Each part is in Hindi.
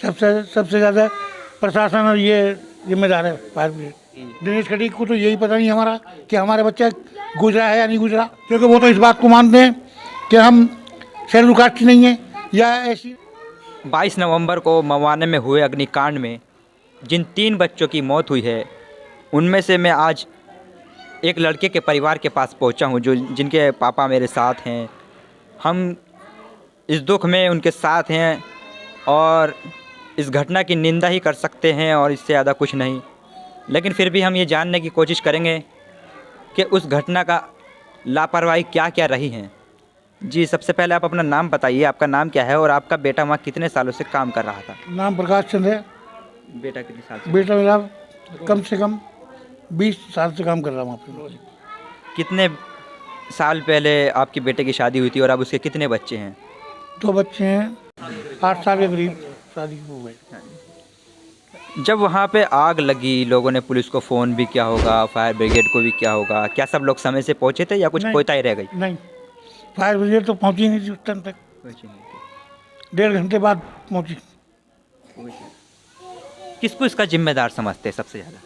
सबसे सबसे ज़्यादा प्रशासन और ये जिम्मेदार है फायर ब्रिगेड। दिनेश खटीक को तो यही पता नहीं हमारा कि हमारा बच्चा गुजरा है या नहीं गुजरा, क्योंकि वो तो इस बात को मानते हैं कि हम शेड्यूल कास्ट नहीं है या ऐसी। 22 नवंबर को मवाना में हुए अग्निकांड में जिन 3 बच्चों की मौत हुई है, उनमें से मैं आज एक लड़के के परिवार के पास पहुंचा हूं, जो जिनके पापा मेरे साथ हैं। हम इस दुख में उनके साथ हैं और इस घटना की निंदा ही कर सकते हैं और इससे ज़्यादा कुछ नहीं। लेकिन फिर भी हम ये जानने की कोशिश करेंगे कि उस घटना का लापरवाही क्या क्या रही है। जी, सबसे पहले आप अपना नाम बताइए, आपका नाम क्या है और आपका बेटा वहाँ कितने सालों से काम कर रहा था? नाम प्रकाश चंद्र है। बेटा कितने साल से? बेटा मेरा कम से कम 20 साल से काम कर रहा हूँ वहाँ पे। कितने साल पहले आपके बेटे की शादी हुई थी और अब उसके कितने बच्चे हैं? 2 बच्चे हैं, 8 साल के करीब शादी हो गई। जब वहाँ पे आग लगी, लोगों ने पुलिस को फ़ोन भी किया होगा, फायर ब्रिगेड को भी किया होगा, क्या सब लोग समय से पहुँचे थे या कुछ नहीं। कोताही रह गई? नहीं, फायर ब्रिगेड तो पहुंची नहीं थी उस टाइम तक, 1.5 घंटे बाद पहुंची। किसको इसका जिम्मेदार समझते हैं सबसे ज़्यादा?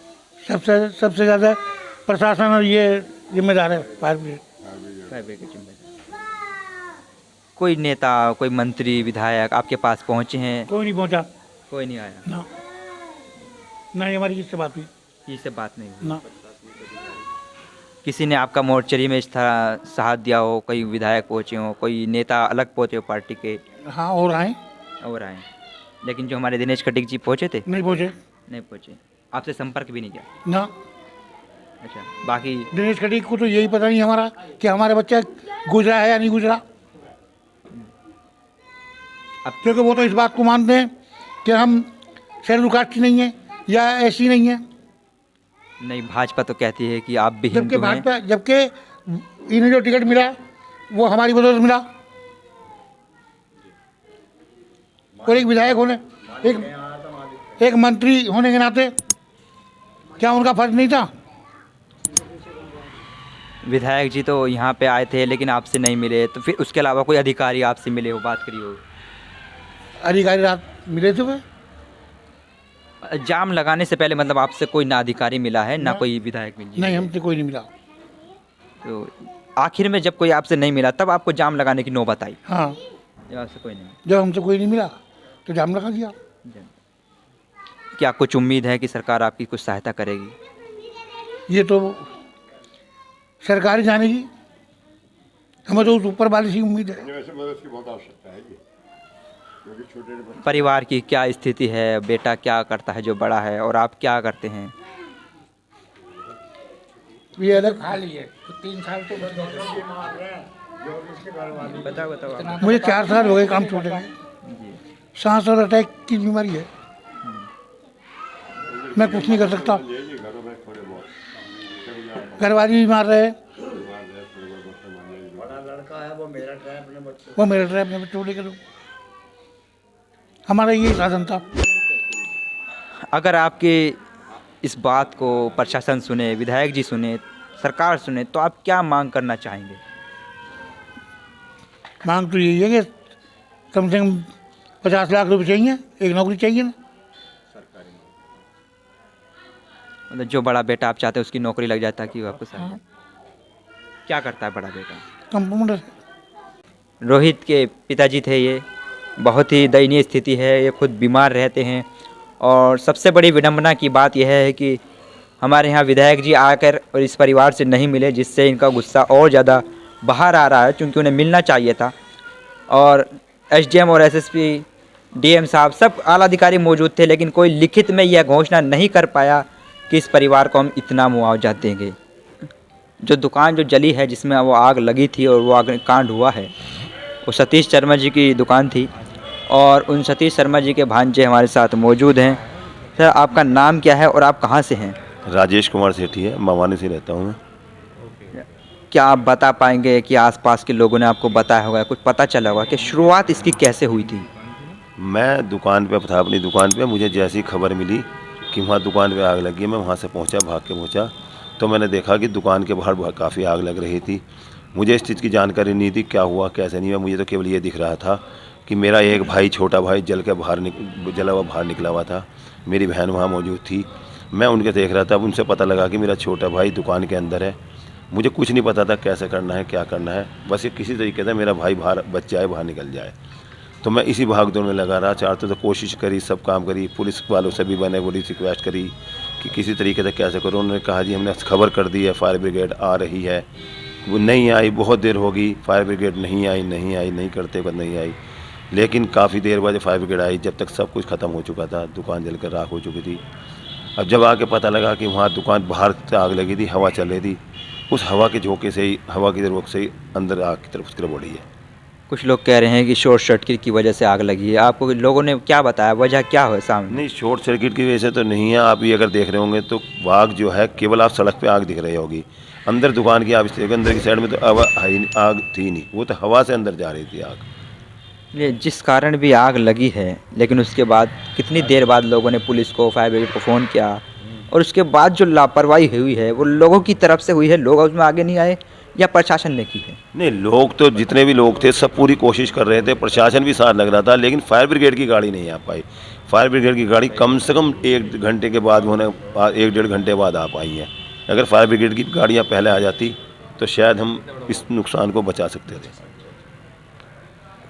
सबसे ज़्यादा प्रशासन और ये जिम्मेदार है फायर ब्रिगेड। फायर ब्रिगेड जिम्मेदार। कोई नेता, कोई मंत्री, विधायक आपके पास पहुँचे हैं? कोई नहीं पहुंचा। कोई नहीं आया? ना, नहीं हमारी किससे बात हुई इससे बात नहीं हुई? ना। किसी ने आपका मोर्चरी में इस तरह साथ दिया हो, कोई विधायक पहुँचे हो, कोई नेता अलग पहुँचे हो पार्टी के? हाँ, और आए और आए, लेकिन जो हमारे दिनेश खटीक जी पहुँचे थे? नहीं पहुंचे नहीं पहुँचे। आपसे संपर्क भी नहीं किया? ना। अच्छा, बाकी दिनेश खटीक को तो यही पता नहीं हमारा कि हमारा बच्चा गुजरा है या नहीं गुजरा, क्योंकि वो तो इस बात को मानते हैं कि हम शेड्यूल कास्ट नहीं है या ऐसी नहीं है। नहीं, भाजपा तो कहती है कि आप भी जबकि हिंदू हैं। भाजपा, जबकि इन्हें जो टिकट मिला वो हमारी वजह से मिला, और एक विधायक होने, एक मंत्री होने के नाते क्या उनका फर्ज नहीं था? विधायक जी तो यहाँ पे आए थे लेकिन आपसे नहीं मिले, तो फिर उसके अलावा कोई अधिकारी आपसे मिले हो, बात करी हो? अधिकारी रात मिले थे वे। जाम लगाने से पहले मतलब आपसे कोई ना अधिकारी मिला है ना कोई विधायक मिले? नहीं, हमसे कोई नहीं मिला। तो आखिर में जब कोई आपसे नहीं मिला तब आपको जाम लगाने की नौबत आई? हाँ, जब आपसे कोई नहीं जब हमसे कोई नहीं मिला तो जाम लगा दिया। मिला। क्या कुछ उम्मीद है कि सरकार आपकी कुछ सहायता करेगी? ये तो सरकार ही जानेगी, हमें तो उस ऊपर वाले से उम्मीद है। वैसे मदद की बहुत आवश्यकता है जी, क्योंकि छोटे बच्चे। परिवार की क्या स्थिति है? बेटा क्या करता है जो बड़ा है और आप क्या करते हैं? ये अलग खा ली है तो 3 साल तो बताओ। मुझे 4 साल हो गए काम छोड़े हुए। सांस और अटैक की बीमारी है, मैं कुछ नहीं कर सकता। घरवाली भी मार रहे हैं, वो मेरा ड्राइव में बच्चों लेकर। हमारा ये साधन था। अगर आपके इस बात को प्रशासन सुने, विधायक जी सुने, सरकार सुने, तो आप क्या मांग करना चाहेंगे? मांग तो यही है कि कम से कम 50 लाख रुपए चाहिए, एक नौकरी चाहिए ना। मतलब जो बड़ा बेटा आप चाहते हैं उसकी नौकरी लग जाता कि वो आपको सहायता। क्या करता है बड़ा बेटा? कंपाउंडर। रोहित के पिताजी थे ये, बहुत ही दयनीय स्थिति है, ये खुद बीमार रहते हैं और सबसे बड़ी विडंबना की बात यह है कि हमारे यहाँ विधायक जी आकर और इस परिवार से नहीं मिले, जिससे इनका गुस्सा और ज़्यादा बाहर आ रहा है, क्योंकि उन्हें मिलना चाहिए था। और एसडीएम और एसएसपी, डीएम साहब, सब आला अधिकारी मौजूद थे, लेकिन कोई लिखित में यह घोषणा नहीं कर पाया कि इस परिवार को हम इतना मुआवजा देंगे। जो दुकान जो जली है, जिसमें वो आग लगी थी और वो आग कांड हुआ है, वो सतीश शर्मा जी की दुकान थी और उन सतीश शर्मा जी के भांजे हमारे साथ मौजूद हैं। सर, आपका नाम क्या है और आप कहाँ से हैं? राजेश कुमार सेठी है, मवानी से रहता हूँ मैं। क्या आप बता पाएंगे कि आसपास के लोगों ने आपको बताया होगा, कुछ पता चला होगा कि शुरुआत इसकी कैसे हुई थी? मैं दुकान पे था, अपनी दुकान पे। मुझे जैसी खबर मिली कि वहाँ दुकान पे आग लगी है, मैं वहाँ से पहुँचा, भाग के पहुँचा, तो मैंने देखा कि दुकान के बाहर काफ़ी आग लग रही थी। मुझे इस चीज़ की जानकारी नहीं थी, क्या हुआ कैसे नहीं हुआ। मुझे तो केवल ये दिख रहा था कि मेरा एक भाई, छोटा भाई जला हुआ बाहर निकला हुआ था। मेरी बहन वहाँ मौजूद थी। मैं उनके देख रहा था। उनसे पता लगा कि मेरा छोटा भाई दुकान के अंदर है। मुझे कुछ नहीं पता था कैसे करना है, क्या करना है। बस ये किसी तरीके से मेरा भाई बाहर बच जाए, बाहर निकल जाए। तो मैं इसी भाग दौड़ में लगा रहा। चाहते तो कोशिश करी, सब काम करी, पुलिस वालों से भी मैंने पुलिस रिक्वेस्ट करी कि किसी तरीके से कैसे करो। उन्होंने कहा जी हमने खबर कर दी है, फायर ब्रिगेड आ रही है। वो नहीं आई, बहुत देर होगी, फायर ब्रिगेड नहीं करते पर नहीं आई। लेकिन काफ़ी देर बाद फायर ब्रिगेड आई, जब तक सब कुछ ख़त्म हो चुका था, दुकान जलकर राख हो चुकी थी। अब जब आके पता लगा कि वहाँ दुकान बाहर से आग लगी थी, हवा चल रही थी, उस हवा के झोंके से ही, हवा की रोक से ही अंदर आग की तरफ उसकी बढ़ी है। कुछ लोग कह रहे हैं कि शॉर्ट सर्किट की वजह से आग लगी है। आपको लोगों ने क्या बताया, वजह क्या हो सामने? नहीं, शॉर्ट सर्किट की वजह से तो नहीं है। आप ये अगर देख रहे होंगे तो आग जो है केवल आप सड़क पे आग दिख रही होगी। अंदर दुकान की आप इस अंदर की साइड में तो आग थी नहीं, वो तो हवा से अंदर जा रही थी आग। ये जिस कारण भी आग लगी है, लेकिन उसके बाद कितनी देर बाद लोगों ने पुलिस को, फायर ब्रिगेड को फ़ोन किया, और उसके बाद जो लापरवाही हुई है वो लोगों की तरफ से हुई है? लोग उसमें आगे नहीं आए या प्रशासन ने की है? नहीं, लोग तो जितने भी लोग थे सब पूरी कोशिश कर रहे थे, प्रशासन भी साथ लग रहा था, लेकिन फायर ब्रिगेड की गाड़ी नहीं आ पाई। फायर ब्रिगेड की गाड़ी कम से कम 1 घंटे के बाद, उन्होंने 1-1.5 घंटे बाद आ पाई है। अगर फायर ब्रिगेड की गाड़ियाँ पहले आ जाती तो शायद हम इस नुकसान को बचा सकते थे।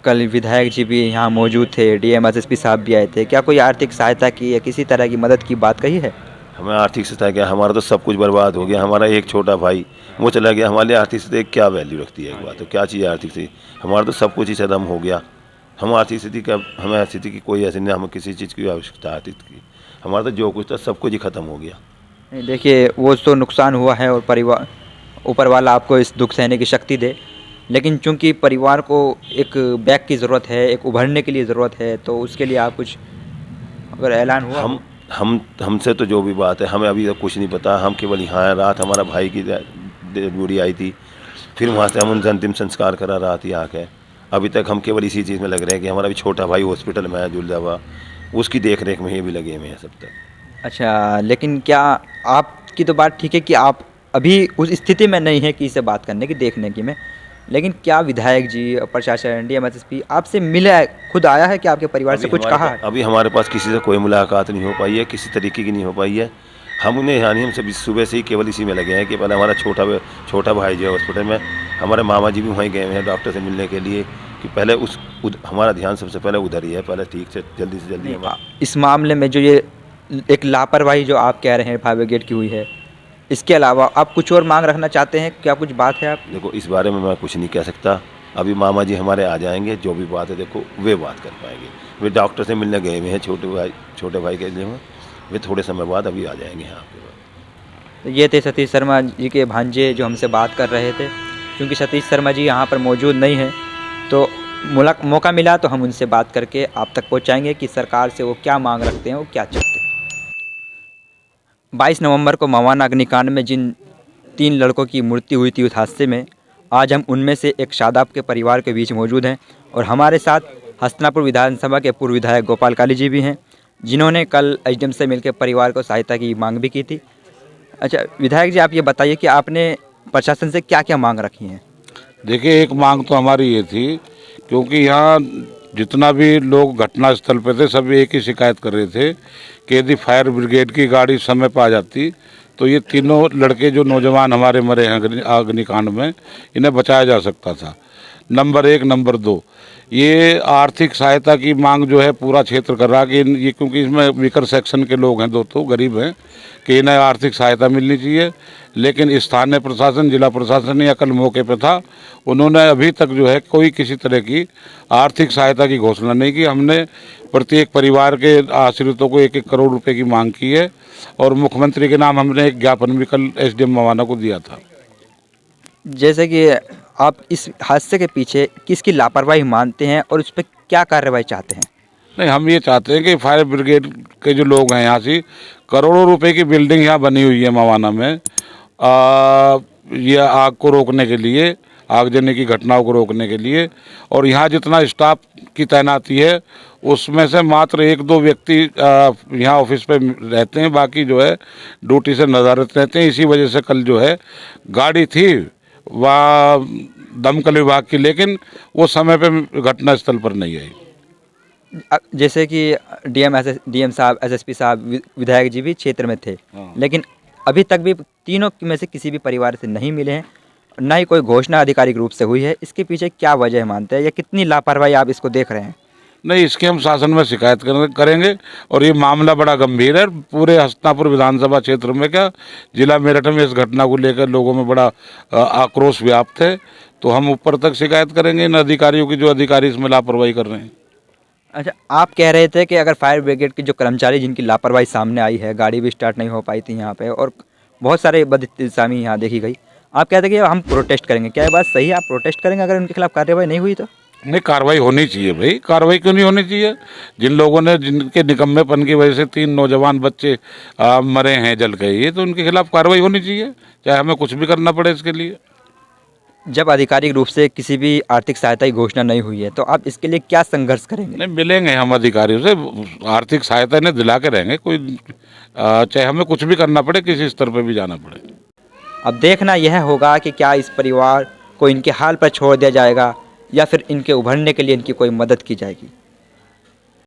कल विधायक जी भी यहाँ मौजूद थे, डीएम एसएसपी साहब भी आए थे। क्या कोई आर्थिक सहायता की या किसी तरह की मदद की बात कही है? हमें आर्थिक सहायता क्या, हमारा तो सब कुछ बर्बाद हो गया। हमारा एक छोटा भाई वो चला गया, हमारे लिए आर्थिक स्थिति क्या वैल्यू रखती है? एक बात तो क्या चीज़ है आर्थिक स्थिति? हमारा तो सब कुछ ही खत्म हो गया। हम आर्थिक स्थिति का, हमें स्थिति की कोई ऐसी नहीं, हमें किसी चीज़ की आवश्यकता आर्थिक की। हमारा तो जो कुछ था सब कुछ ही खत्म हो गया। नहीं, देखिए वो तो नुकसान हुआ है और परिवार, ऊपर वाला आपको इस दुख सहने की शक्ति दे, लेकिन चूंकि परिवार को एक बैक की ज़रूरत है, एक उभरने के लिए ज़रूरत है, तो उसके लिए आप कुछ अगर ऐलान हुआ? हमसे तो जो भी बात है हमें अभी तक कुछ नहीं पता। हम केवल यहाँ हैं। रात हमारा भाई की बूढ़ी आई थी, फिर वहाँ से हम उनसे अंतिम संस्कार करा रात ही आके। अभी तक हम केवल इसी चीज़ में लग रहे हैं कि हमारा भी छोटा भाई हॉस्पिटल में है, झुलदा हुआ, उसकी देख रेख में ही भी लगे हुए हैं सब तक। अच्छा, लेकिन क्या आपकी तो बात ठीक है कि आप अभी उस स्थिति में नहीं है कि इसे बात करने की, देखने की में, लेकिन क्या विधायक जी, प्रशासन, डीएम एसएसपी आपसे मिला है, खुद आया है कि आपके परिवार से कुछ कहा है? अभी हमारे पास किसी से कोई मुलाकात नहीं हो पाई है, किसी तरीके की नहीं हो पाई है। हम उन्हें हम सब सुबह से ही केवल इसी में लगे हैं कि पहले हमारा छोटा भाई जो है हॉस्पिटल में, हमारे मामा जी भी वहीं गए हुए हैं डॉक्टर से मिलने के लिए, कि पहले हमारा ध्यान सबसे पहले उधर ही है, पहले ठीक से जल्दी हमारा। इस मामले में जो ये एक लापरवाही जो आप कह रहे हैं फायर ब्रिगेड की हुई है, इसके अलावा आप कुछ और मांग रखना चाहते हैं? क्या कुछ बात है? आप देखो, इस बारे में मैं कुछ नहीं कह सकता। अभी मामा जी हमारे आ जाएंगे, जो भी बात है देखो वे बात कर पाएंगे। वे डॉक्टर से मिलने गए हुए हैं छोटे भाई के लिए, वे थोड़े समय बाद अभी आ जाएंगे यहाँ पे। तो ये थे सतीश शर्मा जी के भांजे जो हमसे बात कर रहे थे। क्योंकि सतीश शर्मा जी यहाँ पर मौजूद नहीं हैं, तो मौका मिला तो हम उनसे बात करके आप तक पहुँचाएँगे कि सरकार से वो क्या मांग रखते हैं, वो क्या चाहते हैं। 22 नवंबर को मवाना अग्निकांड में जिन 3 लड़कों की मृत्यु हुई थी उस हादसे में, आज हम उनमें से एक शादाब के परिवार के बीच मौजूद हैं, और हमारे साथ हस्तिनापुर विधानसभा के पूर्व विधायक गोपाल काली जी भी हैं, जिन्होंने कल एसडीएम से मिलकर परिवार को सहायता की मांग भी की थी। अच्छा विधायक जी, आप ये बताइए कि आपने प्रशासन से क्या क्या मांग रखी हैं? देखिए, एक मांग तो हमारी ये थी, क्योंकि यहाँ जितना भी लोग घटनास्थल पे थे सब एक ही शिकायत कर रहे थे कि यदि फायर ब्रिगेड की गाड़ी समय पर आ जाती तो ये तीनों लड़के जो नौजवान हमारे मरे हैं अग्निकांड में, इन्हें बचाया जा सकता था। नंबर 1। नंबर 2, ये आर्थिक सहायता की मांग जो है पूरा क्षेत्र कर रहा कि ये, क्योंकि इसमें वीकर सेक्शन के लोग हैं, दो तो गरीब हैं, कि इन्हें आर्थिक सहायता मिलनी चाहिए। लेकिन स्थानीय प्रशासन, जिला प्रशासन या कल मौके पर था, उन्होंने अभी तक जो है कोई किसी तरह की आर्थिक सहायता की घोषणा नहीं की। हमने प्रत्येक परिवार के आश्रितों को 1-1 करोड़ रुपए की मांग की है, और मुख्यमंत्री के नाम हमने एक ज्ञापन भी कल एसडीएम मवाना को दिया था। जैसे कि आप इस हादसे के पीछे किसकी लापरवाही मानते हैं और उस पर क्या कार्रवाई चाहते हैं? नहीं, हम ये चाहते हैं कि फायर ब्रिगेड के जो लोग हैं यहाँ से, करोड़ों रुपए की बिल्डिंग यहाँ बनी हुई है मवाना में, ये आग को रोकने के लिए, आगजनी की घटनाओं को रोकने के लिए, और यहाँ जितना स्टाफ की तैनाती है उसमें से मात्र 1-2 व्यक्ति यहाँ ऑफिस पे रहते हैं, बाकी जो है ड्यूटी से नज़ारत रहते हैं। इसी वजह से कल जो है गाड़ी थी वह दमकल विभाग की, लेकिन वो समय पे घटना स्थल पर नहीं आई। जैसे कि डीएम साहब, एसएसपी साहब, विधायक जी भी क्षेत्र में थे, हाँ। लेकिन अभी तक भी तीनों में से किसी भी परिवार से नहीं मिले हैं, ना ही कोई घोषणा आधिकारिक रूप से हुई है। इसके पीछे क्या वजह मानते हैं, या कितनी लापरवाही आप इसको देख रहे हैं? नहीं, इसकी हम शासन में शिकायत करेंगे और ये मामला बड़ा गंभीर है। पूरे हस्तिनापुर विधानसभा क्षेत्र में क्या, जिला मेरठ में इस घटना को लेकर लोगों में बड़ा आक्रोश व्याप्त है। तो हम ऊपर तक शिकायत करेंगे इन अधिकारियों की, जो अधिकारी इसमें लापरवाही कर रहे हैं। अच्छा, आप कह रहे थे कि अगर फायर ब्रिगेड के जो कर्मचारी जिनकी लापरवाही सामने आई है, गाड़ी भी स्टार्ट नहीं हो पाई थी यहाँ पे और बहुत सारे बदइल्ज़ामी यहाँ देखी गई, आप कहते हैं कि हम प्रोटेस्ट करेंगे। क्या ये बात सही है? आप प्रोटेस्ट करेंगे अगर उनके खिलाफ कार्रवाई नहीं हुई तो? नहीं, कार्रवाई होनी चाहिए भाई। कार्रवाई क्यों नहीं होनी चाहिए? जिन लोगों ने, जिनके निकम्मेपन की वजह से 3 नौजवान बच्चे मरे हैं जल के, ये तो उनके खिलाफ कार्रवाई होनी चाहिए, चाहे हमें कुछ भी करना पड़े इसके लिए। जब आधिकारिक रूप से किसी भी आर्थिक सहायता की घोषणा नहीं हुई है, तो आप इसके लिए क्या संघर्ष करेंगे? नहीं, मिलेंगे हम अधिकारियों से, आर्थिक सहायता इन्हें दिला के रहेंगे, कोई चाहे हमें कुछ भी करना पड़े, किसी स्तर पर भी जाना पड़े। अब देखना यह होगा कि क्या इस परिवार को इनके हाल पर छोड़ दिया जाएगा या फिर इनके उभरने के लिए इनकी कोई मदद की जाएगी।